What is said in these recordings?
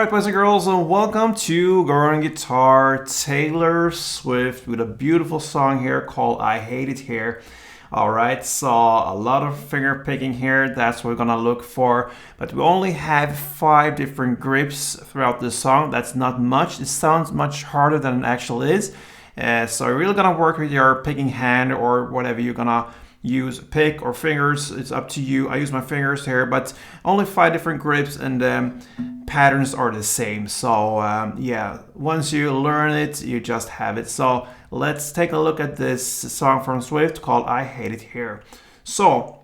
Alright, boys and girls, and welcome to Girl on Guitar, Taylor Swift with a beautiful song here called I Hate It Here. Alright, so a lot of finger picking here, that's what we're gonna look for. But we only have 5 different grips throughout this song. That's not much. It sounds much harder than it actually is. So you're really gonna work with your picking hand or whatever you're gonna use, pick or fingers, it's up to you. I use my fingers here, but only 5 different grips, and patterns are the same. So yeah, once you learn it, you just have it. So let's take a look at this song from Swift called I Hate It Here. So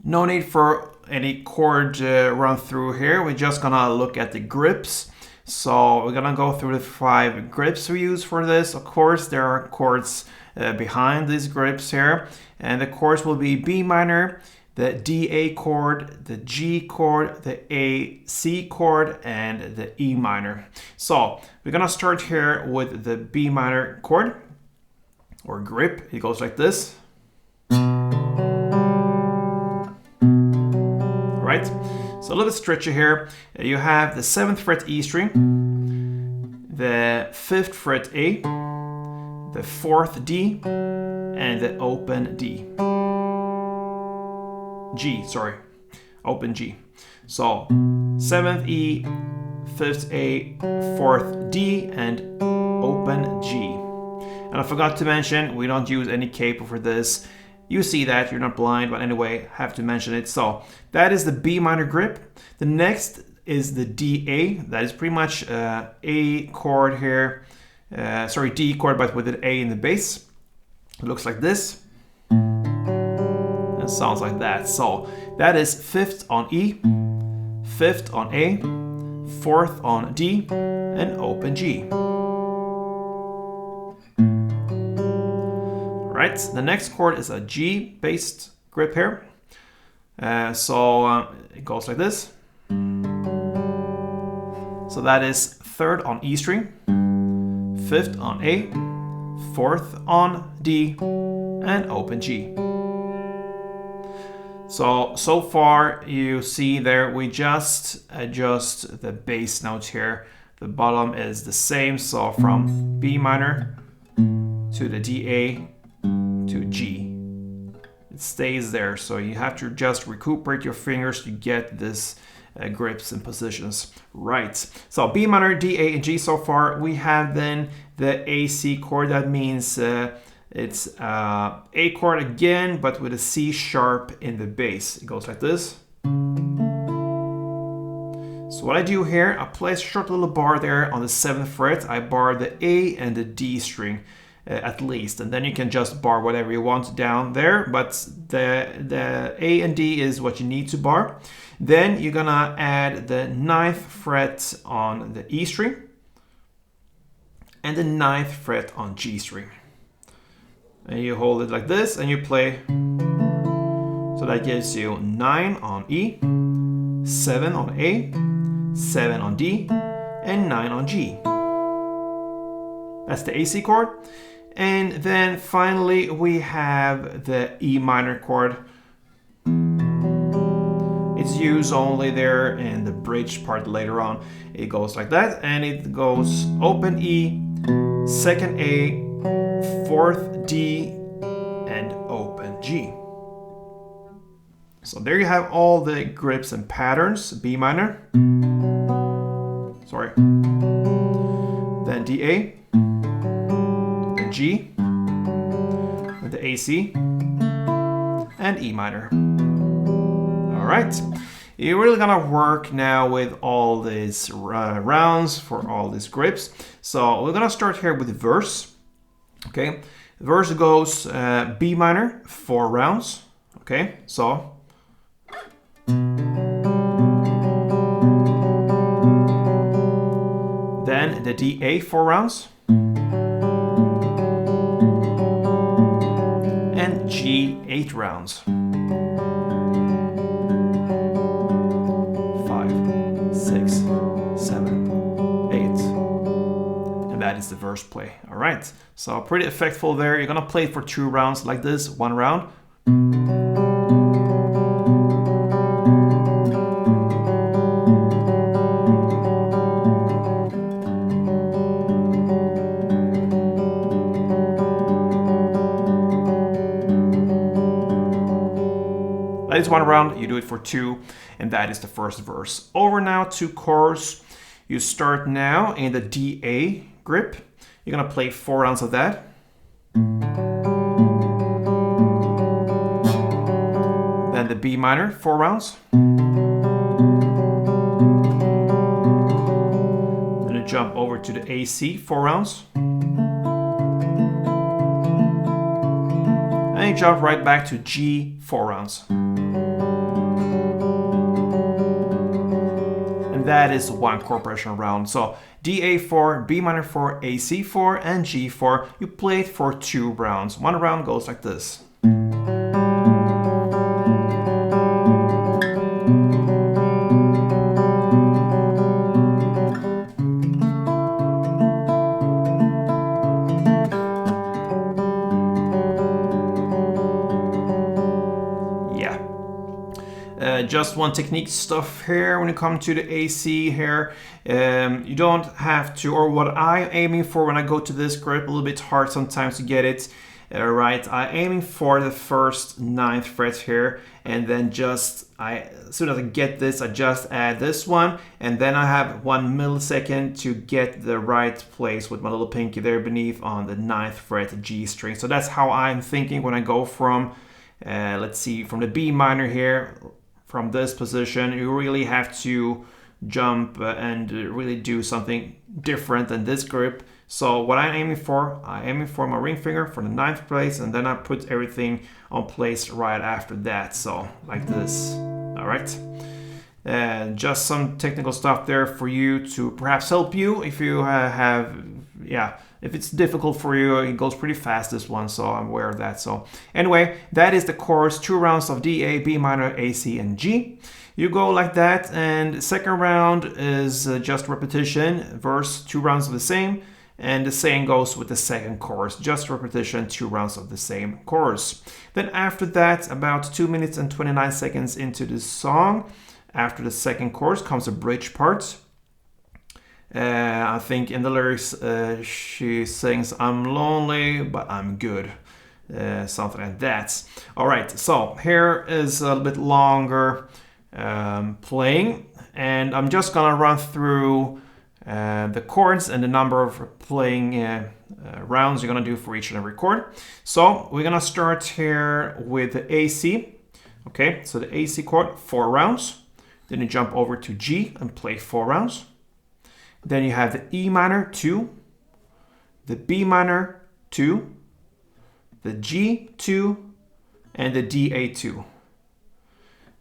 no need for any chord run through here. We're just gonna look at the grips. So we're gonna go through the 5 grips we use for this. Of course, there are chords behind these grips here, and the chords will be B minor, the D-A chord, the G chord, the A-C chord, and the E minor. So we're gonna start here with the B minor chord or grip. It goes like this. Right? So a little bit stretchy here. You have the 7th fret E string, the 5th fret A, the 4th D, and the open D. Open G. So 7th E, 5th A, 4th D, and open G. And I forgot to mention, we don't use any capo for this. You see that, you're not blind, but anyway, have to mention it. So that is the B minor grip. The next is the D-A. That is pretty much A chord here. D chord, but with an A in the bass. It looks like this. It sounds like that. So that is 5th on E, 5th on A, 4th on D, and open G. Right, the next chord is a G-based grip here. It goes like this. So that is 3rd on E string, 5th on A, 4th on D, and open G. So far you see there, we just adjust the bass notes here. The bottom is the same, so from B minor to the D-A to G. It stays there, so you have to just recuperate your fingers to get this grips and positions right. So B minor, D, A, and G so far. We have then the A-C chord. That means it's A chord again, but with a C sharp in the bass. It goes like this. So what I do here, I place a short little bar there on the 7th fret. I bar the A and the D string at least, and then you can just bar whatever you want down there, but the A and D is what you need to bar. Then you're gonna add the 9th fret on the E string and the 9th fret on G string. And you hold it like this and you play. So that gives you 9 on E, 7 on A, 7 on D, and 9 on G. That's the AC chord. And then finally we have the E minor chord. It's used only there in the bridge part later on. It goes like that, and it goes open E, 2nd A, 4th D, and open G. So there you have all the grips and patterns. B minor, then D-A, then G, then the AC, and E minor. All right, you're really gonna work now with all these rounds for all these grips. So we're gonna start here with the verse. Okay, the verse goes B minor, 4 rounds. Okay, so then the D-A, 4 rounds, and G, 8 rounds. 6, 7, 8. And that is the verse play. All right, so pretty effectful there. You're gonna play it for 2 rounds like this, 1 round. it's 1 round, you do it for 2, and that is the first verse. Over now to chorus. You start now in the DA grip. You're gonna play 4 rounds of that. Then the B minor, 4 rounds. Then you jump over to the AC, 4 rounds. And you jump right back to G, 4 rounds. And that is 1 chord progression round. So DA4, B minor 4, AC4, and G4. You play it for 2 rounds. 1 round goes like this. Just one technique stuff here when it comes to the AC here. You don't have to, or what I'm aiming for when I go to this grip, a little bit hard sometimes to get it right. I'm aiming for the first 9th fret here, and then just, as soon as I get this, I just add this one, and then I have 1 millisecond to get the right place with my little pinky there beneath on the 9th fret G string. So that's how I'm thinking when I go from, let's see, from the B minor here. From this position, you really have to jump and really do something different than this grip. So what I'm aiming for my ring finger for the 9th place, and then I put everything on place right after that. So like this. All right. And just some technical stuff there for you to perhaps help you if you if it's difficult for you. It goes pretty fast, this one, so I'm aware of that. So anyway, that is the chorus, 2 rounds of D, A, B minor, A, C, and G. You go like that, and second round is just repetition, verse, 2 rounds of the same, and the same goes with the second chorus, just repetition, 2 rounds of the same chorus. Then after that, about 2 minutes and 29 seconds into the song, after the second chorus comes a bridge part. I think in the lyrics she sings, "I'm lonely, but I'm good." Something like that. All right, so here is a little bit longer playing, and I'm just gonna run through the chords and the number of playing rounds you're gonna do for each and every chord. So we're gonna start here with the AC. Okay, so the AC chord, 4 rounds. Then you jump over to G and play 4 rounds. Then you have the E minor 2, the B minor 2, the G2, and the DA2.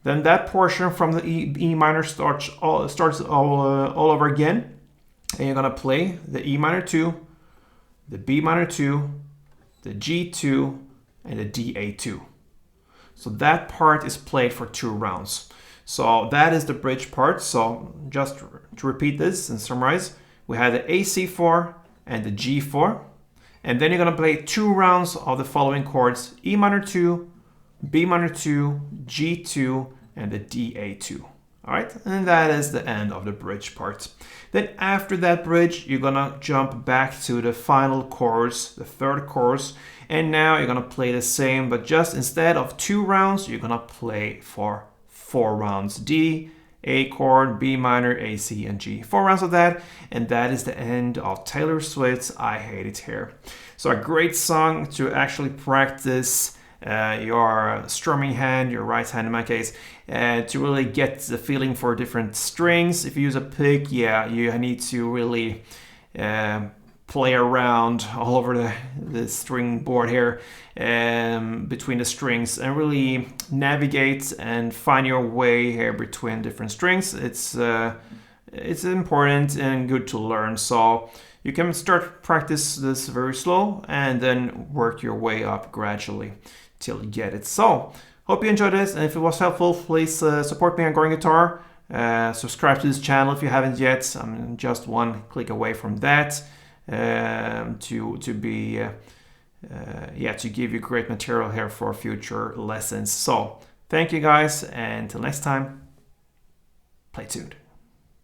Then that portion from the E minor starts all over again, and you're gonna play the E minor 2, the B minor 2, the G2, and the DA2. So that part is played for 2 rounds. So that is the bridge part. So just to repeat this and summarize, we had the AC4 and the G4, and then you're gonna play 2 rounds of the following chords: E minor 2, B minor 2, G2, and the DA2. All right, and that is the end of the bridge part. Then after that bridge, you're gonna jump back to the final chorus, the 3rd chorus, and now you're gonna play the same, but just instead of 2 rounds, you're gonna play for 4 rounds. D, A chord, B minor, A, C, and G. 4 rounds of that, and that is the end of Taylor Swift's I Hate It Here. So a great song to actually practice your strumming hand, your right hand in my case, to really get the feeling for different strings. If you use a pick, yeah, you need to really play around all over the string board here between the strings and really navigate and find your way here between different strings. It's important and good to learn. So you can start practice this very slow and then work your way up gradually till you get it. So hope you enjoyed this, and if it was helpful, please support me on Growing Guitar. Subscribe to this channel if you haven't yet. I'm just one click away from that. To give you great material here for future lessons. So thank you guys, and until next time, play tuned.